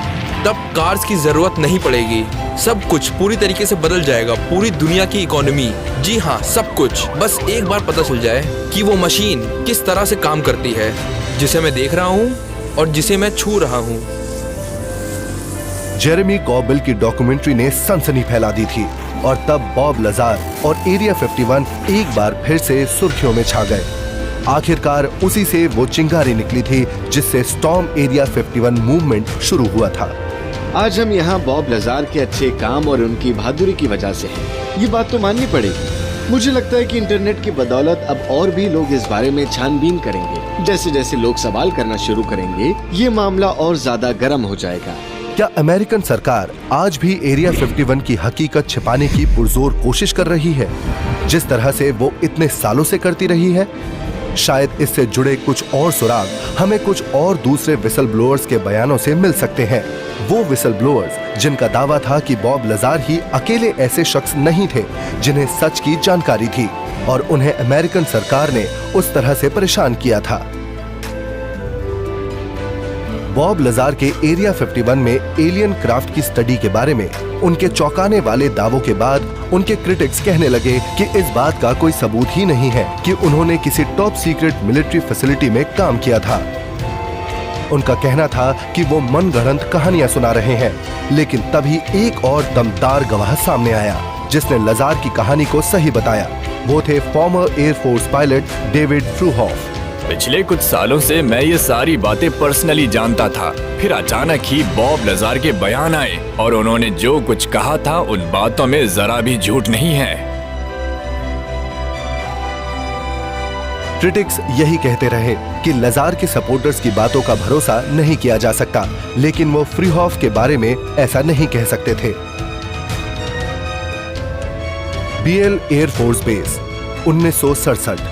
तब कार्स की जरूरत नहीं पड़ेगी। सब कुछ पूरी तरीके से बदल जाएगा। पूरी दुनिया की इकोनॉमी, जी हाँ, सब कुछ। बस एक बार पता चल जाए कि वो मशीन किस तरह से काम करती है, जिसे मैं देख रहा हूँ और जिसे मैं छू रहा हूँ। जेरेमी कॉर्बेल की डॉक्यूमेंट्री ने सनसनी फैला दी थी और तब बॉब लजार और एरिया 51 एक बार फिर से सुर्खियों में छा गए। आखिरकार उसी से वो चिंगारी निकली थी जिससे स्टॉर्म एरिया 51 मूवमेंट शुरू हुआ था। आज हम यहाँ बॉब लजार के अच्छे काम और उनकी बहादुरी की वजह से हैं। ये बात तो माननी पड़ेगी। मुझे लगता है कि इंटरनेट की बदौलत अब और भी लोग इस बारे में छानबीन करेंगे। जैसे जैसे लोग सवाल करना शुरू करेंगे, ये मामला और ज्यादा गर्म हो जाएगा। क्या अमेरिकन सरकार आज भी एरिया 51 की हकीकत छिपाने की पुरजोर कोशिश कर रही है, जिस तरह से वो इतने सालों से करती रही है? शायद इससे जुड़े कुछ और सुराग हमें कुछ और दूसरे विसल ब्लोअर्स के बयानों से मिल सकते हैं। वो विसल ब्लोअर्स जिनका दावा था कि बॉब लजार ही अकेले ऐसे शख्स नहीं थे जिन्हें सच की जानकारी थी और उन्हें अमेरिकन सरकार ने उस तरह से परेशान किया था। बॉब लजार के एरिया 51 में एलियन क्राफ्ट की स्टडी के बारे में उनके चौंकाने वाले दावों के बाद उनके क्रिटिक्स कहने लगे कि इस बात का कोई सबूत ही नहीं है कि उन्होंने किसी टॉप सीक्रेट मिलिट्री फैसिलिटी में काम किया था। उनका कहना था कि वो मनगढ़ंत कहानियां सुना रहे हैं, लेकिन तभी एक और दमदार गवाह सामने आया जिसने लजार की कहानी को सही बताया। वो थे फॉर्मर एयरफोर्स पायलट डेविड फ्रूहॉफ। पिछले कुछ सालों से मैं ये सारी बातें पर्सनली जानता था। फिर अचानक ही बॉब लजार के बयान आए और उन्होंने जो कुछ कहा था उन बातों में जरा भी झूठ नहीं है। क्रिटिक्स यही कहते रहे कि लजार के सपोर्टर्स की बातों का भरोसा नहीं किया जा सकता, लेकिन वो फ्रीहॉफ के बारे में ऐसा नहीं कह सकते थे। B L air force base 1967।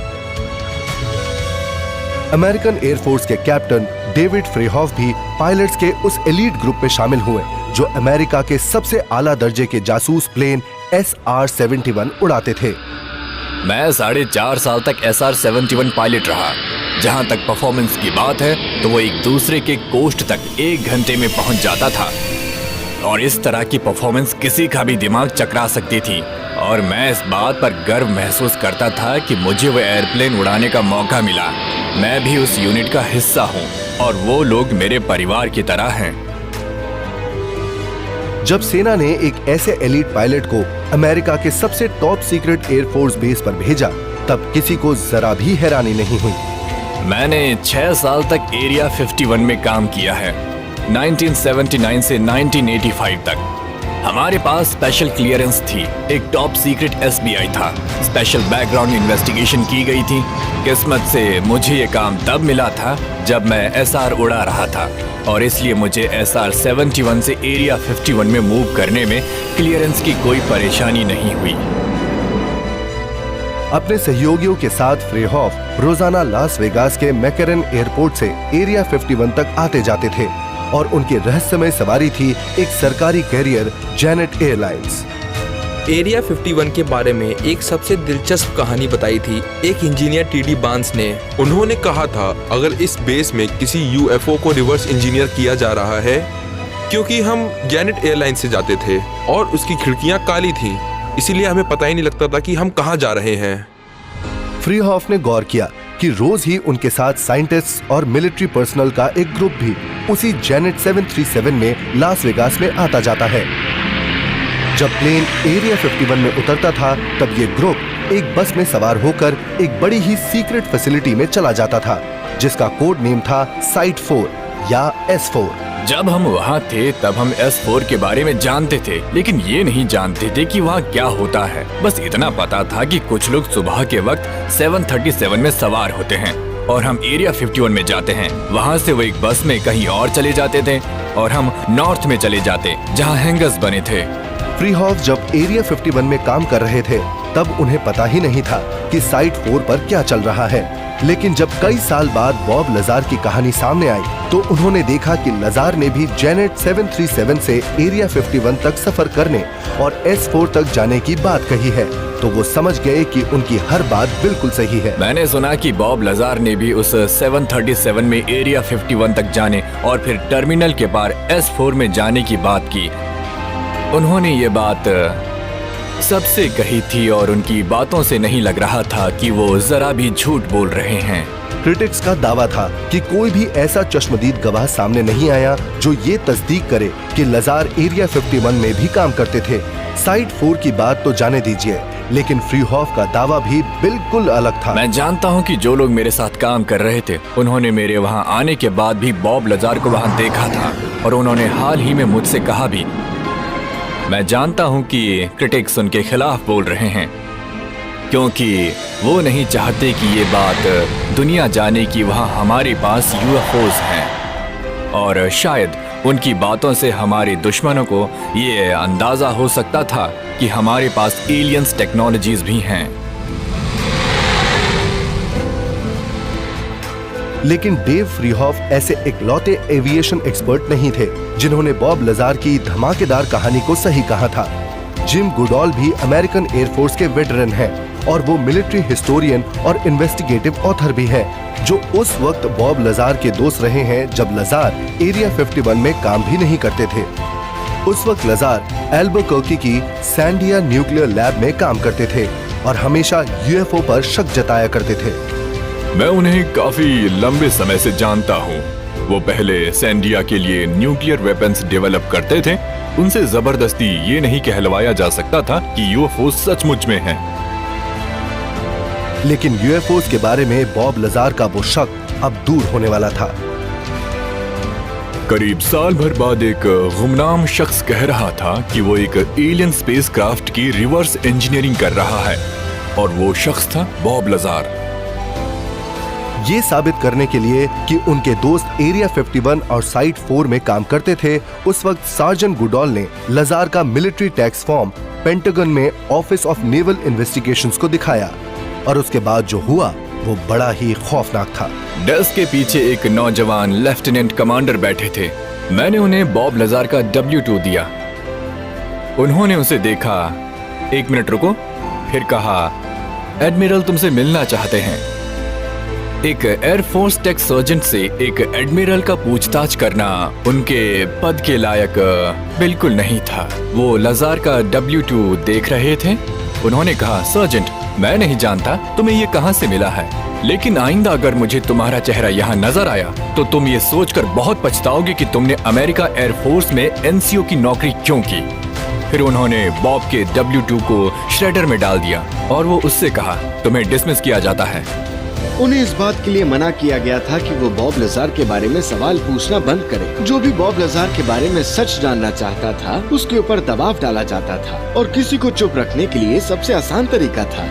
American air force के कैप्टन डेविड फ्रेहॉफ भी पायलट्स के उस एलीट ग्रुप में शामिल हुए जो अमेरिका के सबसे आला दर्जे के जासूस प्लेन SR-71 उड़ाते थे। मैं 4.5 साल तक SR-71 पायलट रहा। जहां तक परफॉर्मेंस की बात है तो वो एक दूसरे के कोस्ट तक 1 घंटे में पहुंच जाता था और इस तरह की परफॉर्मेंस किसी का भी दिमाग चकरा सकती थी। और मैं इस बात पर गर्व महसूस करता था कि मुझे वो एयरप्लेन उड़ाने का मौका मिला। मैं भी उस यूनिट का हिस्सा हूँ और वो लोग मेरे परिवार की तरह हैं। जब सेना ने एक ऐसे एलीट पायलट को अमेरिका के सबसे टॉप सीक्रेट एयरफोर्स बेस पर भेजा, तब किसी को जरा भी हैरानी नहीं हुई। मैंने 6 साल तक एरिया 51 में काम किया है, 1979 से 1985 तक। हमारे पास स्पेशल क्लियरेंस थी, एक टॉप सीक्रेट SBI था, स्पेशल बैकग्राउंड इन्वेस्टिगेशन की गई थी। किस्मत से मुझे ये काम तब मिला था जब मैं SR उड़ा रहा था और इसलिए मुझे SR-71 से एरिया 51 में मूव करने में क्लियरेंस की कोई परेशानी नहीं हुई। अपने सहयोगियों के साथ फ्रेहॉफ रोजाना लास वेगास के मैकरन एयरपोर्ट से एरिया 51 तक आते जाते थे और उनकी रहस्यमय सवारी थी एक सरकारी कैरियर जेनेट एयरलाइंस। एरिया 51 के बारे में एक सबसे दिलचस्प कहानी बताई थी एक इंजीनियर TD बांस ने। उन्होंने कहा था अगर इस बेस में किसी UFO को रिवर्स इंजीनियर किया जा रहा है, क्योंकि हम जेनेट एयरलाइन से जाते थे और उसकी खिड़कियां काली थीं, इसीलिए हमें पता ही नहीं लगता था कि हम कहां जा रहे हैं। फ्रीहॉफ ने गौर किया कि रोज ही उनके साथ साइंटिस्ट्स और मिलिट्री पर्सनल का एक ग्रुप भी उसी जेनेट 737 में लास वेगास में आता जाता है। जब प्लेन एरिया 51 में उतरता था तब ये ग्रुप एक बस में सवार होकर एक बड़ी ही सीक्रेट फैसिलिटी में चला जाता था जिसका कोड नेम था साइट 4 या S4। जब हम वहाँ थे तब हम S4 के बारे में जानते थे, लेकिन ये नहीं जानते थे कि वहाँ क्या होता है। बस इतना पता था कि कुछ लोग सुबह के वक्त 737 में सवार होते हैं और हम एरिया 51 में जाते हैं। वहाँ से वो एक बस में कहीं और चले जाते थे और हम नॉर्थ में चले जाते जहाँ हैंगर्स बने थे। फ्रीहॉफ जब एरिया 51 में काम कर रहे थे तब उन्हें पता ही नहीं था कि साइट 4 पर क्या चल रहा है। लेकिन जब कई साल बाद बॉब लजार की कहानी सामने आई तो उन्होंने देखा कि लजार ने भी जेनेट 737 से एरिया 51 तक सफर करने और S4 तक जाने की बात कही है, तो वो समझ गए कि उनकी हर बात बिल्कुल सही है। मैंने सुना कि बॉब लजार ने भी उस 737 में एरिया 51 तक जाने और फिर टर्मिनल के पार S4 में जाने की बात की। उन्होंने ये बात सबसे कही थी और उनकी बातों से नहीं लग रहा था कि वो जरा भी झूठ बोल रहे हैं। क्रिटिक्स का दावा था कि कोई भी ऐसा चश्मदीद गवाह सामने नहीं आया जो ये तस्दीक करे कि लजार एरिया 51 में भी काम करते थे। साइट 4 की बात तो जाने दीजिए, लेकिन फ्रीहॉफ का दावा भी बिल्कुल अलग था। मैं जानता हूँ कि जो लोग मेरे साथ काम कर रहे थे उन्होंने मेरे वहाँ आने के बाद भी बॉब लजार को वहाँ देखा था और उन्होंने हाल ही में मुझसे कहा भी। मैं जानता हूं कि क्रिटिक्स उनके खिलाफ बोल रहे हैं क्योंकि वो नहीं चाहते कि ये बात दुनिया जाने कि वहां हमारे पास UFOs हैं और शायद उनकी बातों से हमारे दुश्मनों को ये अंदाजा हो सकता था कि हमारे पास एलियंस टेक्नोलॉजीज भी हैं। लेकिन डेव फ्रीहॉफ ऐसे इकलौते एविएशन एक्सपर्ट नहीं थे जिन्होंने बॉब लजार की धमाकेदार कहानी को सही कहा था। जिम गुडॉल भी अमेरिकन एयरफोर्स के वेटरन हैं और वो मिलिट्री हिस्टोरियन और इन्वेस्टिगेटिव ऑथर भी है जो उस वक्त बॉब लजार के दोस्त रहे हैं जब लजार एरिया 51 में काम भी नहीं करते थे। उस वक्त लजार एल्बुकर्की की सैंडिया न्यूक्लियर लैब में काम करते थे और हमेशा UFO पर शक जताया करते थे। मैं उन्हें काफी लंबे समय से जानता हूँ। वो पहले सैंडिया के लिए न्यूक्लियर वेपन्स डेवलप करते थे। उनसे जबरदस्ती ये नहीं कहलवाया जा सकता था कि UFO सचमुच में हैं। लेकिन UFOs के बारे में बॉब लजार का वो शक अब दूर होने वाला था। करीब साल भर बाद एक गुमनाम शख्स कह रहा था कि वो एक एलियन स्पेसक्राफ्ट की रिवर्स इंजीनियरिंग कर रहा है और वो शख्स था बॉब लजार। ये साबित करने के लिए कि उनके दोस्त एरिया 51 और साइट 4 में काम करते थे, उस वक्त सार्जेंट गुडॉल ने लजार का मिलिट्री टैक्स फॉर्म पेंटागन में ऑफिस ऑफ नेवल इन्वेस्टिगेशंस को दिखाया और उसके बाद जो हुआ वो बड़ा ही खौफनाक था। डेस्क के पीछे एक नौजवान लेफ्टिनेंट कमांडर बैठे थे। मैंने उन्हें बॉब लजार का W2 दिया। उन्होंने उसे देखा, 1 मिनट रुको, फिर कहा, एडमिरल तुमसे मिलना चाहते हैं। एक एयरफोर्स टेक सर्जेंट से एक एडमिरल का पूछताछ करना उनके पद के लायक बिल्कुल नहीं था। वो लजार का W2 देख रहे थे। उन्होंने कहा, सर्जेंट, मैं नहीं जानता तुम्हें ये कहां से मिला है, लेकिन आइंदा अगर मुझे तुम्हारा चेहरा यहाँ नजर आया तो तुम ये सोचकर बहुत पछताओगे कि तुमने अमेरिका एयरफोर्स में NCO की नौकरी क्यों की। फिर उन्होंने बॉब के W2 को श्रेडर में डाल दिया और वो उससे कहा, तुम्हें डिसमिस किया जाता है। उन्हें इस बात के लिए मना किया गया था कि वो बॉब लजार के बारे में सवाल पूछना बंद करें। जो भी बॉब लजार के बारे में सच जानना चाहता था उसके ऊपर दबाव डाला जाता था और किसी को चुप रखने के लिए सबसे आसान तरीका था।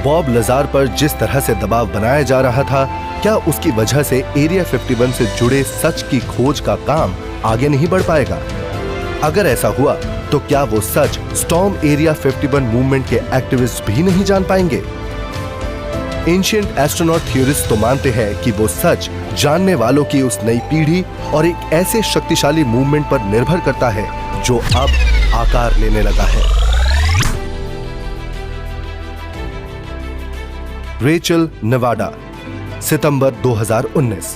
बॉब लजार पर जिस तरह से दबाव बनाया जा रहा था, क्या उसकी वजह से एरिया 51 से जुड़े सच की खोज का काम आगे नहीं बढ़ पाएगा? अगर ऐसा हुआ तो क्या वो सच स्टॉर्म एरिया 51 मूवमेंट के एक्टिविस्ट भी नहीं जान पाएंगे? एंशिएंट एस्ट्रोनॉट थ्योरिस्ट तो मानते हैं कि वो सच जानने वालों की उस नई पीढ़ी और एक ऐसे शक्तिशाली मूवमेंट पर निर्भर करता है जो अब आकार लेने लगा है। रेचल, नेवाडा, सितंबर 2019।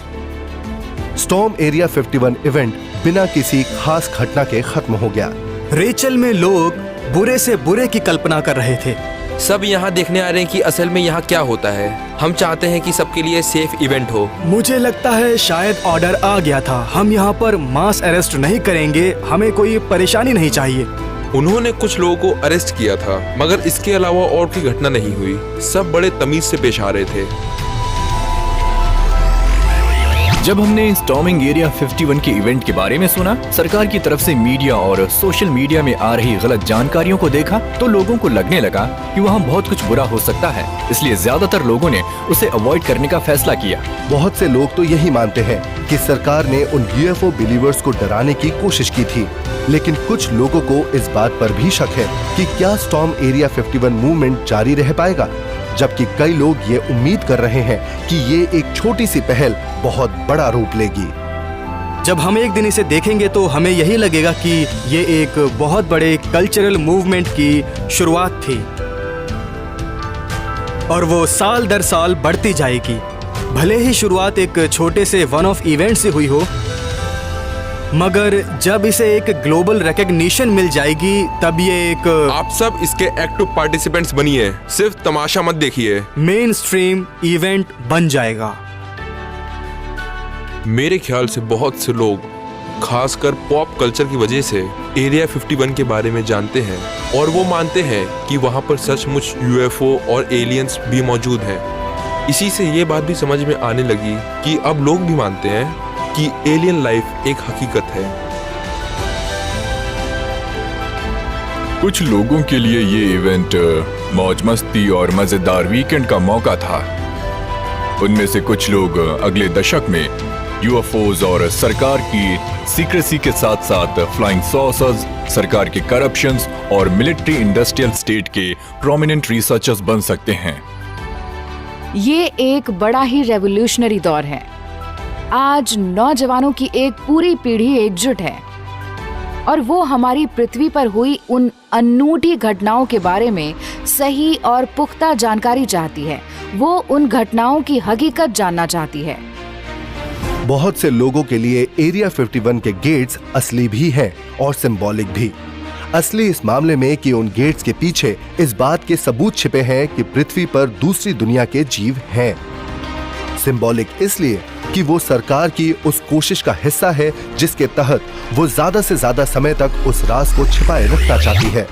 स्टॉर्म एरिया 51 इवेंट बिना किसी खास घटना के खत्म हो गया। रेचल में लोग बुरे से बुरे की कल्पना कर रहे थे। सब यहाँ देखने आ रहे हैं कि असल में यहाँ क्या होता है। हम चाहते हैं कि सबके लिए सेफ इवेंट हो। मुझे लगता है शायद ऑर्डर आ गया था। हम यहाँ पर मास अरेस्ट नहीं करेंगे, हमें कोई परेशानी नहीं चाहिए। उन्होंने कुछ लोगों को अरेस्ट किया था, मगर इसके अलावा और कोई घटना नहीं हुई। सब बड़े तमीज से पेश आ रहे थे। जब हमने स्टॉर्मिंग एरिया 51 के इवेंट के बारे में सुना, सरकार की तरफ से मीडिया और सोशल मीडिया में आ रही गलत जानकारियों को देखा, तो लोगों को लगने लगा कि वहाँ बहुत कुछ बुरा हो सकता है। इसलिए ज्यादातर लोगों ने उसे अवॉइड करने का फैसला किया। बहुत से लोग तो यही मानते हैं कि सरकार ने उन UFO बिलीवर्स को डराने की कोशिश की थी, लेकिन कुछ लोगों को इस बात पर भी शक है कि क्या स्टॉर्म एरिया 51 मूवमेंट जारी रह पाएगा, जबकि कई लोग ये उम्मीद कर रहे हैं कि ये एक छोटी सी पहल बहुत बड़ा रूप लेगी। जब हम एक दिन इसे देखेंगे तो हमें यही लगेगा कि ये एक बहुत बड़े कल्चरल मूवमेंट की शुरुआत थी और वो साल दर साल बढ़ती जाएगी। भले ही शुरुआत एक छोटे से वन ऑफ इवेंट से हुई हो, मगर जब इसे एक ग्लोबल रिकॉग्निशन मिल जाएगी तब ये एक आप सब इसके एक्टिव पार्टिसिपेंट्स बनिए, सिर्फ तमाशा मत देखिए। मेन स्ट्रीम इवेंट बन जाएगा। मेरे ख्याल से बहुत से लोग, खासकर पॉप कल्चर की वजह से, एरिया 51 के बारे में जानते हैं और वो मानते हैं कि वहाँ पर सचमुच UFO और एलियंस भी मौजूद हैं। इसी से ये बात भी समझ में आने लगी कि अब लोग भी मानते हैं कि एलियन लाइफ एक हकीकत है। कुछ लोगों के लिए ये इवेंट मौज मस्ती और मजेदार वीकेंड का मौका था। उनमें से कुछ लोग अगले दशक में UFOs और सरकार की सीक्रेसी के साथ साथ फ्लाइंग सॉसर्स, सरकार के करप्शंस और मिलिट्री इंडस्ट्रियल स्टेट के प्रोमिनेंट रिसर्चर्स बन सकते हैं। ये एक बड़ा ही रेवोल्यूशनरी दौर है। आज नौजवानों की एक पूरी पीढ़ी एकजुट है और वो हमारी पृथ्वी पर हुई उन अनूठी घटनाओं के बारे में सही और पुख्ता जानकारी चाहती है। वो उन घटनाओं की हकीकत जानना चाहती है। बहुत से लोगों के लिए एरिया 51 के गेट्स असली भी हैं और सिंबॉलिक भी। असली इस मामले में कि उन गेट्स के पीछे इस बात के सबूत छिपे हैं कि पृथ्वी पर दूसरी दुनिया के जीव हैं। सिंबॉलिक इसलिए कि वो सरकार की उस कोशिश का हिस्सा है जिसके तहत वो ज्यादा से ज्यादा समय तक उस राज को छिपाए रखना चाहती है।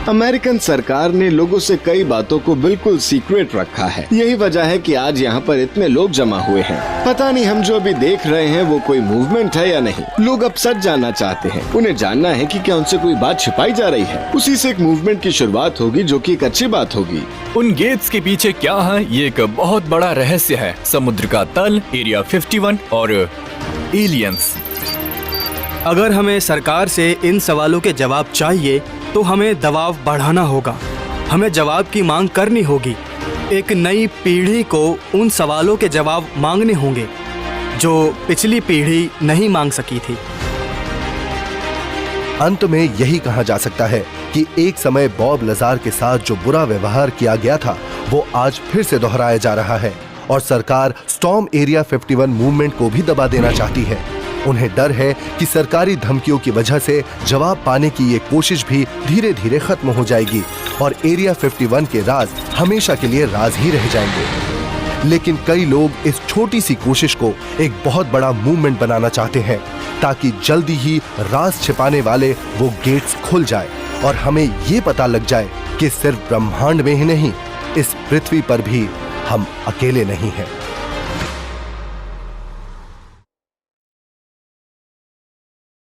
अमेरिकन सरकार ने लोगों से कई बातों को बिल्कुल सीक्रेट रखा है। यही वजह है कि आज यहाँ पर इतने लोग जमा हुए हैं। पता नहीं हम जो अभी देख रहे हैं वो कोई मूवमेंट है या नहीं। लोग अब सच जानना चाहते हैं। उन्हें जानना है कि क्या उनसे कोई बात छिपाई जा रही है। उसी से एक मूवमेंट की शुरुआत होगी जो कि एक अच्छी बात होगी। उन गेट्स के पीछे क्या है, ये एक बहुत बड़ा रहस्य है। समुद्र का तल, एरिया 51 और एलियंस। अगर हमें सरकार से इन सवालों के जवाब चाहिए तो हमें दबाव बढ़ाना होगा। हमें जवाब की मांग करनी होगी। एक नई पीढ़ी को उन सवालों के जवाब मांगने होंगे जो पिछली पीढ़ी नहीं मांग सकी थी। अंत में यही कहा जा सकता है कि एक समय बॉब लजार के साथ जो बुरा व्यवहार किया गया था वो आज फिर से दोहराया जा रहा है और सरकार स्टॉर्म एरिया 51 मूवमेंट को भी दबा देना चाहती है। उन्हें डर है कि सरकारी धमकियों की वजह से जवाब पाने की ये कोशिश भी धीरे धीरे खत्म हो जाएगी और एरिया 51 के राज हमेशा के लिए राज ही रह जाएंगे। लेकिन कई लोग इस छोटी सी कोशिश को एक बहुत बड़ा मूवमेंट बनाना चाहते हैं ताकि जल्दी ही राज छिपाने वाले वो गेट्स खुल जाए और हमें ये पता लग जाए कि सिर्फ ब्रह्मांड में ही नहीं, इस पृथ्वी पर भी हम अकेले नहीं हैं।